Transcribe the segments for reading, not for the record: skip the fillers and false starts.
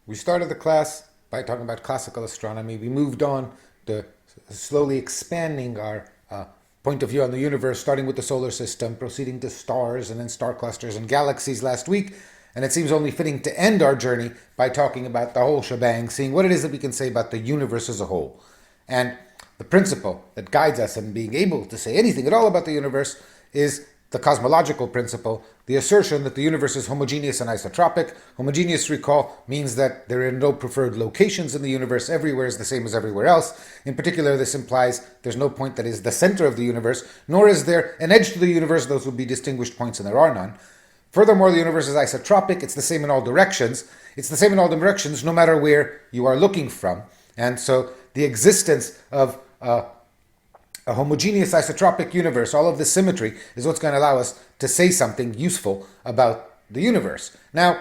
We started the class by talking about classical astronomy. We moved on to slowly expanding our point of view on the universe, starting with the solar system, proceeding to stars and then star clusters and galaxies last week. And it seems only fitting to end our journey by talking about the whole shebang, seeing what it is that we can say about the universe as a whole. And the principle that guides us in being able to say anything at all about the universe is the cosmological principle, the assertion that the universe is homogeneous and isotropic. Homogeneous, recall, means that there are no preferred locations in the universe. Everywhere is the same as everywhere else. In particular, this implies there's no point that is the center of the universe, nor is there an edge to the universe. Those would be distinguished points, and there are none. Furthermore, the universe is isotropic. It's the same in all directions. It's the same in all directions no matter where you are looking from. And so the existence of a homogeneous isotropic universe, all of this symmetry, is what's going to allow us to say something useful about the universe. Now,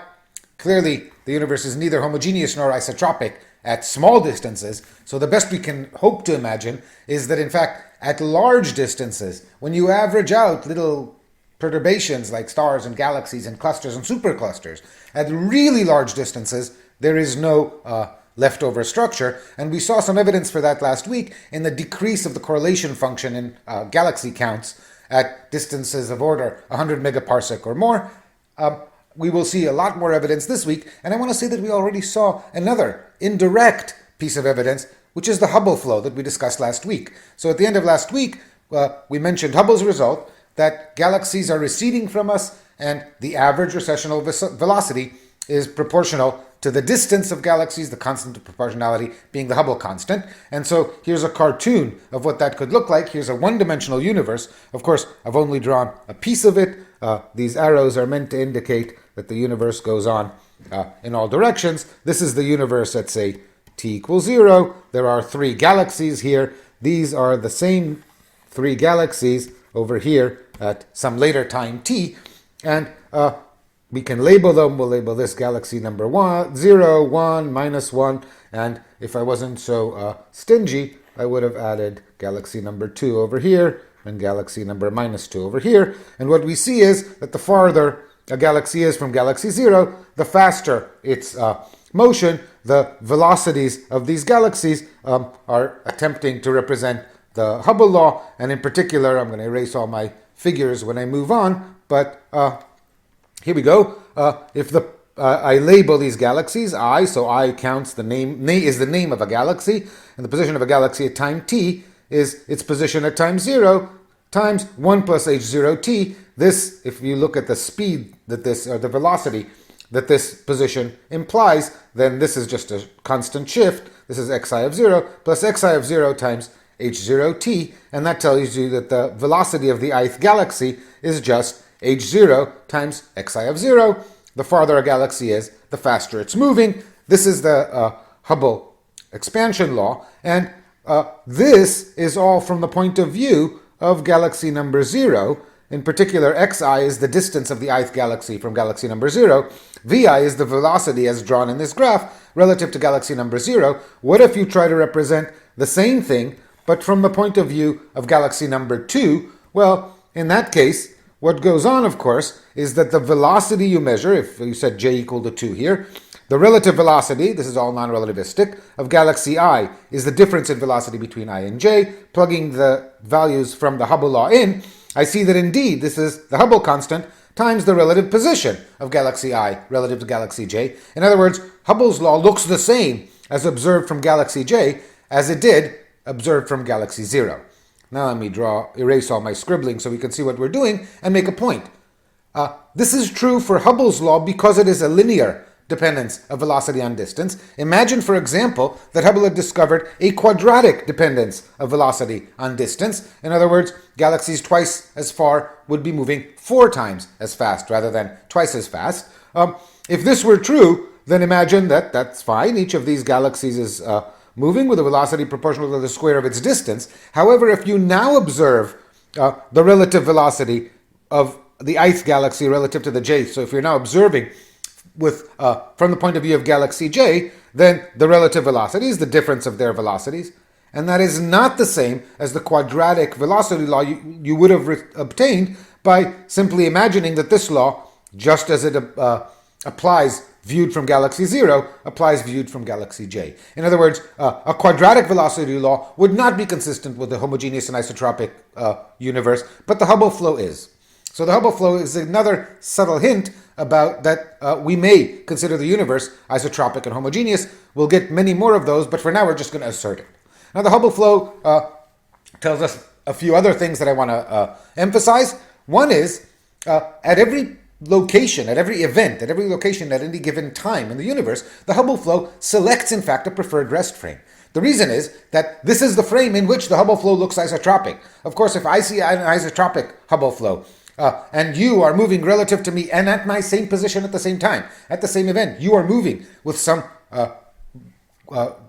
clearly, the universe is neither homogeneous nor isotropic at small distances, so the best we can hope to imagine is that, in fact, at large distances, when you average out little perturbations like stars and galaxies and clusters and superclusters, at really large distances, there is no leftover structure, and we saw some evidence for that last week in the decrease of the correlation function in galaxy counts at distances of order 100 megaparsec or more. We will see a lot more evidence this week, and I want to say that we already saw another indirect piece of evidence, which is the Hubble flow that we discussed last week. So at the end of last week, we mentioned Hubble's result that galaxies are receding from us, and the average recessional velocity is proportional to the distance of galaxies, the constant of proportionality being the Hubble constant. And so here's a cartoon of what that could look like. Here's a one-dimensional universe. Of course, I've only drawn a piece of it. These arrows are meant to indicate that the universe goes on in all directions. This is the universe at, say, t equals 0. There are 3 galaxies here. These are the same 3 galaxies over here at some later time t. And we can label them. We'll label this galaxy number 1, 0, 1, minus 1. And if I wasn't so stingy, I would have added galaxy number 2 over here and galaxy number minus 2 over here. And what we see is that the farther a galaxy is from galaxy 0, the faster its motion. The velocities of these galaxies are attempting to represent the Hubble law. And in particular, I'm going to erase all my figures when I move on, but here we go. If I label these galaxies I, so I counts the name is the name of a galaxy, and the position of a galaxy at time t is its position at time 0 times 1 plus h0t. This, if you look at the speed that this, or the velocity that this position implies, then this is just a constant shift. This is xi of 0 plus xi of 0 times h0t, and that tells you that the velocity of the ith galaxy is just h0 times xi of 0. The farther a galaxy is, the faster it's moving. This is the Hubble expansion law, and this is all from the point of view of galaxy number 0. In particular, xi is the distance of the ith galaxy from galaxy number 0. Vi is the velocity as drawn in this graph relative to galaxy number 0. What if you try to represent the same thing, but from the point of view of galaxy number 2? Well, in that case, what goes on, of course, is that the velocity you measure, if you set j equal to 2 here, the relative velocity, this is all non-relativistic, of galaxy I is the difference in velocity between I and j. Plugging the values from the Hubble law in, I see that indeed this is the Hubble constant times the relative position of galaxy I relative to galaxy j. In other words, Hubble's law looks the same as observed from galaxy j as it did observed from galaxy 0. Now let me erase all my scribbling so we can see what we're doing and make a point. This is true for Hubble's law because it is a linear dependence of velocity on distance. Imagine, for example, that Hubble had discovered a quadratic dependence of velocity on distance. In other words, galaxies twice as far would be moving 4 times as fast rather than twice as fast. If this were true, then imagine that that's fine. Each of these galaxies is moving with a velocity proportional to the square of its distance. However, if you now observe the relative velocity of the ith galaxy relative to the j, so if you're now observing with from the point of view of galaxy j, then the relative velocity is the difference of their velocities, and that is not the same as the quadratic velocity law you would have obtained by simply imagining that this law, just as it applies viewed from galaxy 0 applies viewed from galaxy j. In other words, a quadratic velocity law would not be consistent with the homogeneous and isotropic universe, but the Hubble flow is. So the Hubble flow is another subtle hint about that we may consider the universe isotropic and homogeneous. We'll get many more of those, but for now we're just going to assert it. Now the Hubble flow tells us a few other things that I want to emphasize. One is at every location, at every event, at every location at any given time in the universe, the Hubble flow selects in fact a preferred rest frame. The reason is that this is the frame in which the Hubble flow looks isotropic. Of course, if I see an isotropic Hubble flow, and you are moving relative to me and at my same position at the same time, at the same event, you are moving with some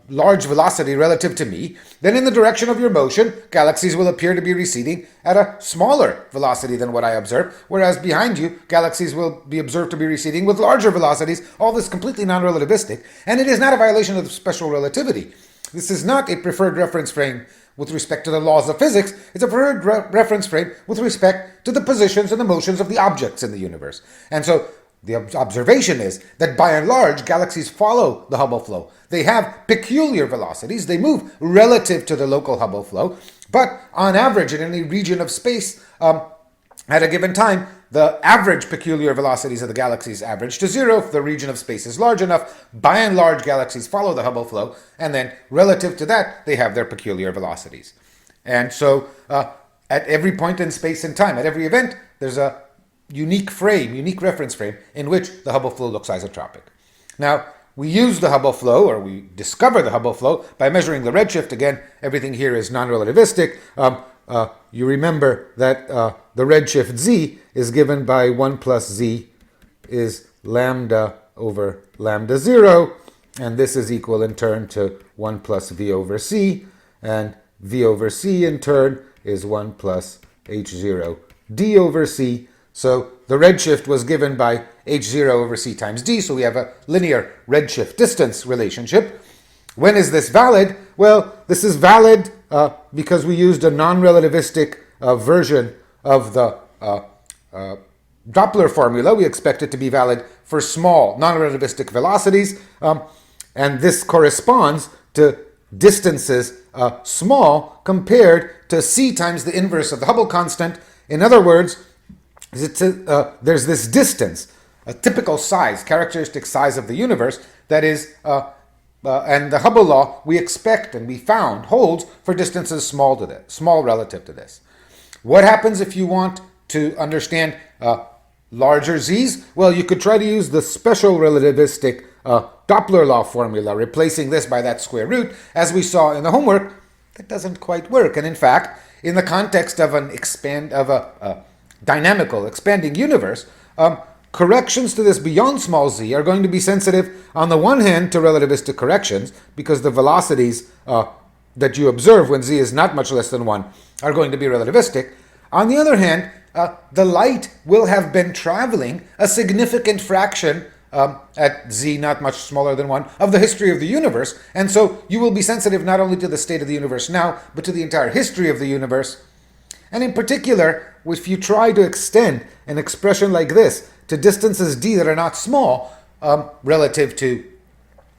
large velocity relative to me, then in the direction of your motion, galaxies will appear to be receding at a smaller velocity than what I observe, whereas behind you, galaxies will be observed to be receding with larger velocities, all this completely non-relativistic, and it is not a violation of special relativity. This is not a preferred reference frame with respect to the laws of physics. It's a preferred reference frame with respect to the positions and the motions of the objects in the universe. And so the observation is that by and large, galaxies follow the Hubble flow. They have peculiar velocities. They move relative to the local Hubble flow. But on average, in any region of space, at a given time, the average peculiar velocities of the galaxies average to 0 if the region of space is large enough. By and large, galaxies follow the Hubble flow, and then relative to that, they have their peculiar velocities. And so at every point in space and time, at every event, there's a unique frame, unique reference frame, in which the Hubble flow looks isotropic. Now, we use the Hubble flow, or we discover the Hubble flow, by measuring the redshift. Again, everything here is non-relativistic. You remember that the redshift z is given by 1 plus z is lambda over lambda 0, and this is equal in turn to 1 plus v over c, and v over c in turn is 1 plus h0 d over c. So the redshift was given by h0 over c times d, so we have a linear redshift distance relationship. When is this valid? Well, this is valid because we used a non-relativistic version of the Doppler formula. We expect it to be valid for small non-relativistic velocities, and this corresponds to distances small compared to c times the inverse of the Hubble constant. In other words, there's this distance, a typical size, characteristic size of the universe that is and the Hubble law, we expect and we found, holds for distances small relative to this. What happens if you want to understand larger z's? Well, you could try to use the special relativistic Doppler law formula, replacing this by that square root. As we saw in the homework, that doesn't quite work. And in fact, in the context of a dynamical, expanding universe, corrections to this beyond small z are going to be sensitive, on the one hand, to relativistic corrections, because the velocities that you observe when z is not much less than 1 are going to be relativistic. On the other hand, the light will have been traveling a significant fraction at z not much smaller than 1 of the history of the universe, and so you will be sensitive not only to the state of the universe now, but to the entire history of the universe. And in particular, if you try to extend an expression like this to distances d that are not small, relative to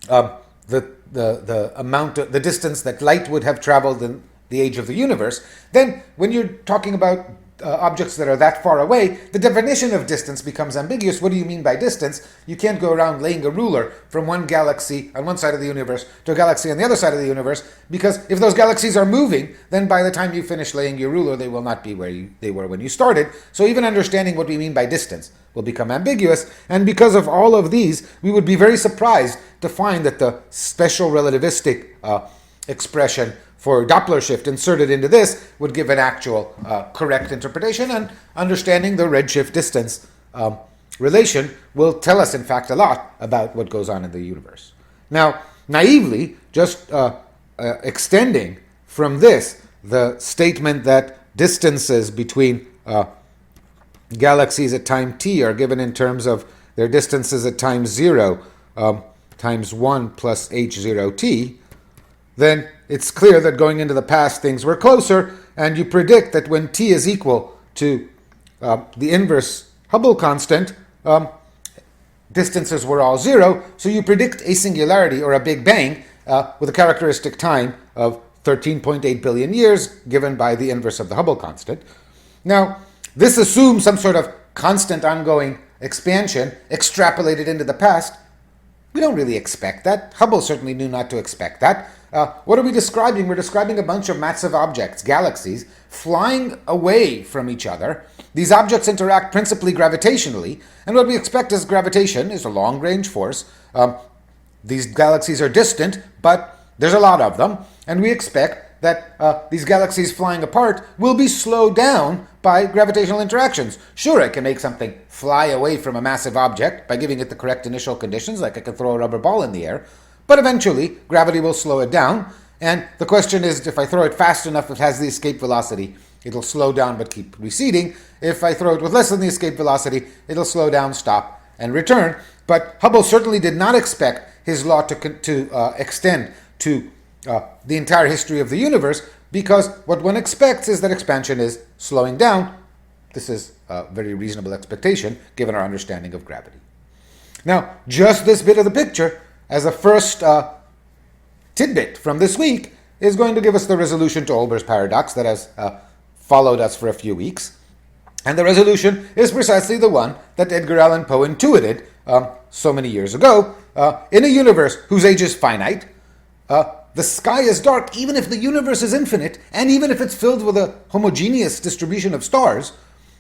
the amount of the distance that light would have traveled in the age of the universe, then when you're talking about objects that are that far away, the definition of distance becomes ambiguous. What do you mean by distance? You can't go around laying a ruler from one galaxy on one side of the universe to a galaxy on the other side of the universe, because if those galaxies are moving, then by the time you finish laying your ruler, they will not be where they were when you started. So even understanding what we mean by distance will become ambiguous, and because of all of these, we would be very surprised to find that the special relativistic expression for Doppler shift inserted into this would give an actual correct interpretation, and understanding the redshift distance relation will tell us, in fact, a lot about what goes on in the universe. Now, naively, just extending from this the statement that distances between galaxies at time t are given in terms of their distances at time 0 times 1 plus h0t, then it's clear that going into the past things were closer, and you predict that when t is equal to the inverse Hubble constant, distances were all zero, so you predict a singularity or a Big Bang with a characteristic time of 13.8 billion years, given by the inverse of the Hubble constant. Now, this assumes some sort of constant ongoing expansion extrapolated into the past. We don't really expect that. Hubble certainly knew not to expect that. What are we describing? We're describing a bunch of massive objects, galaxies, flying away from each other. These objects interact principally gravitationally, and what we expect is gravitation is a long-range force. These galaxies are distant, but there's a lot of them, and we expect that these galaxies flying apart will be slowed down by gravitational interactions. Sure, I can make something fly away from a massive object by giving it the correct initial conditions, like I can throw a rubber ball in the air, but eventually gravity will slow it down, and the question is, if I throw it fast enough, it has the escape velocity, it'll slow down but keep receding. If I throw it with less than the escape velocity, it'll slow down, stop, and return. But Hubble certainly did not expect his law to extend to the entire history of the universe, because what one expects is that expansion is slowing down. This is a very reasonable expectation given our understanding of gravity. Now, just this bit of the picture, as a first tidbit from this week, is going to give us the resolution to Olber's paradox that has followed us for a few weeks. And the resolution is precisely the one that Edgar Allan Poe intuited so many years ago. In a universe whose age is finite, the sky is dark even if the universe is infinite, and even if it's filled with a homogeneous distribution of stars.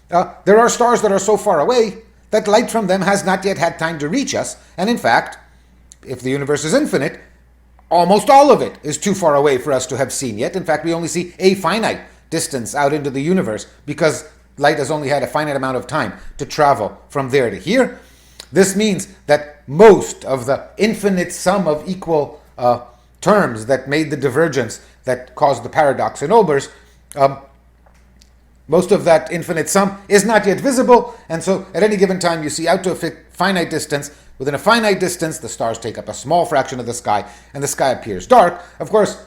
There are stars that are so far away that light from them has not yet had time to reach us, and in fact, if the universe is infinite, almost all of it is too far away for us to have seen yet. In fact, we only see a finite distance out into the universe because light has only had a finite amount of time to travel from there to here. This means that most of the infinite sum of equal terms that made the divergence that caused the paradox in Olbers, most of that infinite sum is not yet visible, and so at any given time you see out to a finite distance. Within a finite distance, the stars take up a small fraction of the sky, and the sky appears dark. Of course,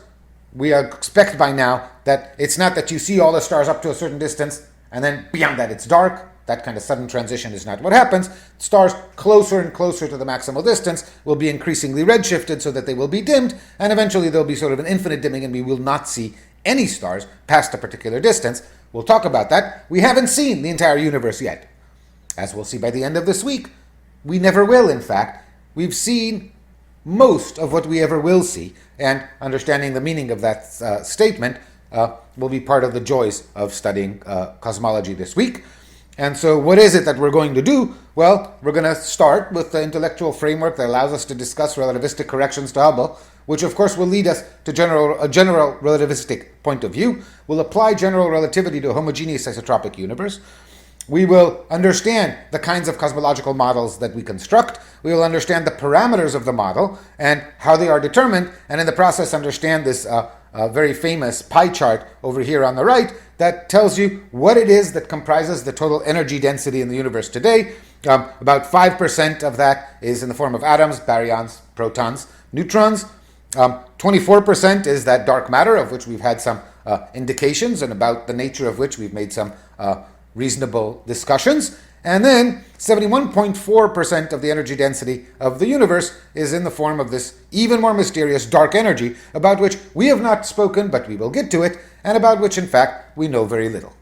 we expect by now that it's not that you see all the stars up to a certain distance, and then beyond that it's dark. That kind of sudden transition is not what happens. Stars closer and closer to the maximal distance will be increasingly redshifted so that they will be dimmed, and eventually there'll be sort of an infinite dimming, and we will not see any stars past a particular distance. We'll talk about that. We haven't seen the entire universe yet. As we'll see by the end of this week, we never will, in fact. We've seen most of what we ever will see, and understanding the meaning of that statement will be part of the joys of studying cosmology this week. And so what is it that we're going to do? Well, we're going to start with the intellectual framework that allows us to discuss relativistic corrections to Hubble, which of course will lead us to a general relativistic point of view. We'll apply general relativity to a homogeneous isotropic universe. We will understand the kinds of cosmological models that we construct. We will understand the parameters of the model and how they are determined, and in the process understand this very famous pie chart over here on the right that tells you what it is that comprises the total energy density in the universe today. About 5% of that is in the form of atoms, baryons, protons, neutrons. 24% is that dark matter, of which we've had some indications, and about the nature of which we've made some reasonable discussions. And then 71.4% of the energy density of the universe is in the form of this even more mysterious dark energy, about which we have not spoken, but we will get to it, and about which, in fact, we know very little.